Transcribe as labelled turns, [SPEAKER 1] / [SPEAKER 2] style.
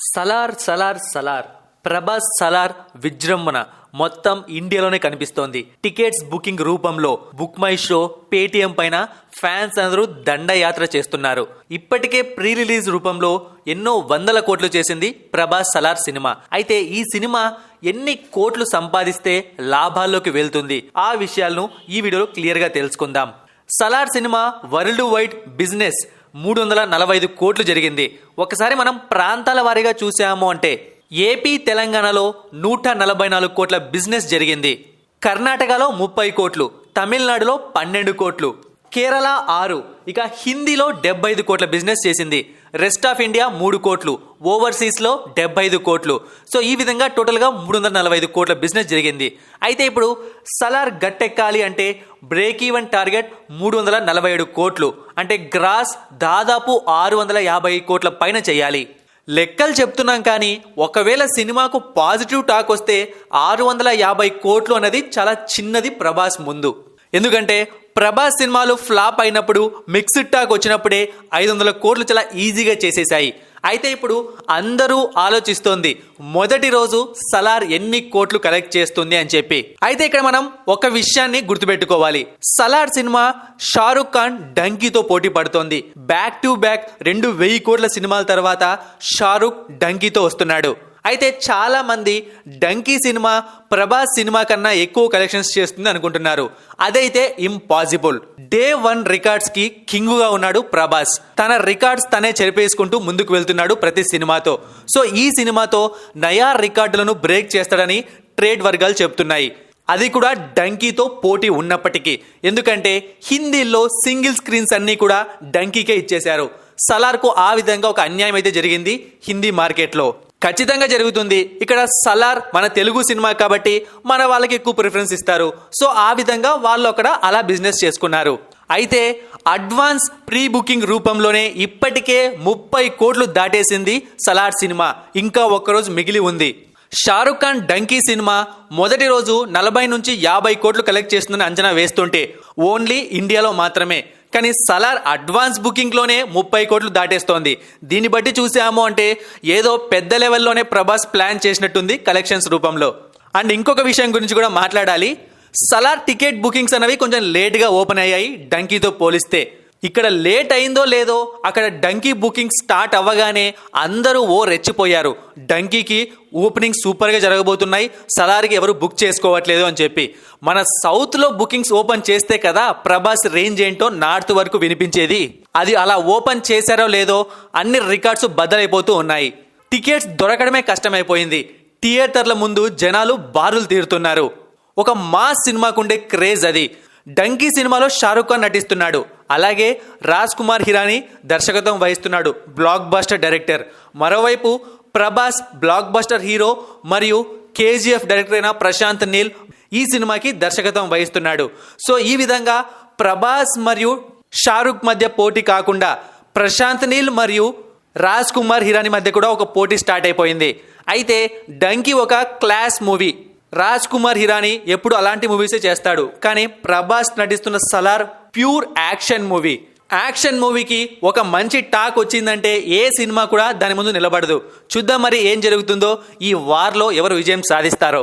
[SPEAKER 1] సలార్ సలార్ సలార్ ప్రభాస్ సలార్ విజృంభణ మొత్తం ఇండియాలోనే కనిపిస్తోంది. టికెట్స్ బుకింగ్ రూపంలో బుక్ మై షో, పేటిఎం పైన ఫ్యాన్స్ అందరూ దండయాత్ర చేస్తున్నారు. ఇప్పటికే ప్రీ రిలీజ్ రూపంలో ఎన్నో వందల కోట్లు చేసింది ప్రభాస్ సలార్ సినిమా. అయితే ఈ సినిమా ఎన్ని కోట్లు సంపాదిస్తే లాభాల్లోకి వెళ్తుంది, ఆ విషయాలను ఈ వీడియోలో క్లియర్ గా తెలుసుకుందాం. Salaar cinema world wide business 345 కోట్లు జరిగింది. ఒకసారి మనం ప్రాంతాల వారీగా చూసాము అంటే ఏపీ తెలంగాణలో 144 కోట్ల బిజినెస్ జరిగింది. కర్ణాటకలో 30 కోట్లు, తమిళనాడులో 12 కోట్లు, కేరళ 6, ఇక హిందీలో 75 కోట్ల బిజినెస్ చేసింది. రెస్ట్ ఆఫ్ ఇండియా 3 కోట్లు, ఓవర్సీస్ లో 75 కోట్లు. సో ఈ విధంగా టోటల్ గా 345 కోట్ల బిజినెస్ జరిగింది. అయితే ఇప్పుడు సలార్ గట్టెక్కాలి అంటే బ్రేక్ ఈవెన్ టార్గెట్ 347 కోట్లు, అంటే గ్రాస్ దాదాపు 650 కోట్ల పైన చేయాలి. లెక్కలు చెప్తున్నాం కానీ ఒకవేళ సినిమాకు పాజిటివ్ టాక్ వస్తే 650 కోట్లు అనేది చాలా చిన్నది ప్రభాస్ ముందు. ఎందుకంటే ప్రభాస్ సినిమాలు ఫ్లాప్ అయినప్పుడు మిక్స్డ్ టాక్ వచ్చినప్పుడే 500 కోట్లు చాలా ఈజీగా చేసేసాయి. అయితే ఇప్పుడు అందరూ ఆలోచిస్తోంది మొదటి రోజు సలార్ ఎన్ని కోట్లు కలెక్ట్ చేస్తుంది అని చెప్పి. అయితే ఇక్కడ మనం ఒక విషయాన్ని గుర్తుపెట్టుకోవాలి. సలార్ సినిమా షారుఖ్ ఖాన్ డంకీతో పోటీ పడుతోంది. బ్యాక్ టు బ్యాక్ 2,000 కోట్ల సినిమాల తర్వాత షారుఖ్ డంకీతో వస్తున్నాడు. అయితే చాలా మంది డంకీ సినిమా ప్రభాస్ సినిమా కన్నా ఎక్కువ కలెక్షన్స్ చేస్తుంది అనుకుంటున్నారు. అదైతే ఇంపాసిబుల్. డే 1 రికార్డ్స్ కి కింగ్ గా ఉన్నాడు ప్రభాస్. తన రికార్డ్స్ తనే చెరిపేసుకుంటూ ముందుకు వెళ్తున్నాడు ప్రతి సినిమాతో. సో ఈ సినిమాతో నయా రికార్డులను బ్రేక్ చేస్తాడని ట్రేడ్ వర్గాలు చెప్తున్నాయి. అది కూడా డంకీతో పోటీ ఉన్నప్పటికీ. ఎందుకంటే హిందీలో సింగిల్ స్క్రీన్స్ అన్ని కూడా డంకీకే ఇచ్చేశారు. సలార్కు ఆ విధంగా ఒక అన్యాయం అయితే జరిగింది హిందీ మార్కెట్లో. ఖచ్చితంగా జరుగుతుంది. ఇక్కడ సలార్ మన తెలుగు సినిమా కాబట్టి మన వాళ్ళకి ఎక్కువ ప్రిఫరెన్స్ ఇస్తారు. సో ఆ విధంగా వాళ్ళు అక్కడ అలా బిజినెస్ చేసుకున్నారు. అయితే అడ్వాన్స్ ప్రీ బుకింగ్ రూపంలోనే ఇప్పటికే 30 కోట్లు దాటేసింది సలార్ సినిమా. ఇంకా ఒక్కరోజు మిగిలి ఉంది. షారుఖ్ ఖాన్ డంకీ సినిమా మొదటి రోజు 40 నుంచి 50 కోట్లు కలెక్ట్ చేస్తుందని అంచనా వేస్తుంటే ఓన్లీ ఇండియాలో మాత్రమే. కానీ సలార్ అడ్వాన్స్ బుకింగ్ లోనే 30 కోట్లు దాటేస్తోంది. దీన్ని బట్టి చూసాము అంటే ఏదో పెద్ద లెవెల్లోనే ప్రభాస్ ప్లాన్ చేసినట్టుంది కలెక్షన్స్ రూపంలో. అండ్ ఇంకొక విషయం గురించి కూడా మాట్లాడాలి. సలార్ టికెట్ బుకింగ్స్ అనేవి కొంచెం లేట్గా ఓపెన్ అయ్యాయి డంకీతో పోలిస్తే. ఇక్కడ లేట్ అయిందో లేదో అక్కడ డంకీ బుకింగ్ స్టార్ట్ అవ్వగానే అందరూ రెచ్చిపోయారు. డంకీకి ఓపెనింగ్ సూపర్గా జరగబోతున్నాయి, సలార్కి ఎవరు బుక్ చేసుకోవట్లేదు అని చెప్పి. మన సౌత్లో బుకింగ్స్ ఓపెన్ చేస్తే కదా ప్రభాస్ రేంజ్ ఏంటో నార్త్ వరకు వినిపించేది. అది అలా ఓపెన్ చేశారో లేదో అన్ని రికార్డ్స్ బద్దలైపోతూ ఉన్నాయి. టికెట్స్ దొరకడమే కష్టమైపోయింది. థియేటర్ల ముందు జనాలు బారులు తీరుతున్నారు. ఒక మాస్ సినిమాకుండే క్రేజ్ అది. డంకీ సినిమాలో షారుఖ్ ఖాన్ నటిస్తున్నాడు. అలాగే రాజ్ కుమార్ హిరానీ దర్శకత్వం వహిస్తున్నాడు, బ్లాక్ బస్టర్ డైరెక్టర్. మరోవైపు ప్రభాస్ బ్లాక్ బస్టర్ హీరో మరియు కేజీఎఫ్ డైరెక్టర్ అయిన ప్రశాంత్ నీల్ ఈ సినిమాకి దర్శకత్వం వహిస్తున్నాడు. సో ఈ విధంగా ప్రభాస్ మరియు షారుఖ్ మధ్య పోటీ కాకుండా ప్రశాంత్ నీల్ మరియు రాజ్ కుమార్ హిరానీ మధ్య కూడా ఒక పోటీ స్టార్ట్ అయిపోయింది. అయితే డంకీ ఒక క్లాస్ మూవీ. రాజ్ కుమార్ హిరానీ ఎప్పుడు అలాంటి మూవీసే చేస్తాడు. కానీ ప్రభాస్ నటిస్తున్న Salaar pure action movie. Action మూవీకి ఒక మంచి టాక్ వచ్చిందంటే ఏ సినిమా కూడా దాని ముందు నిలబడదు. చూద్దాం మరి ఏం జరుగుతుందో, ఈ వార్లో ఎవరు విజయం సాధిస్తారో.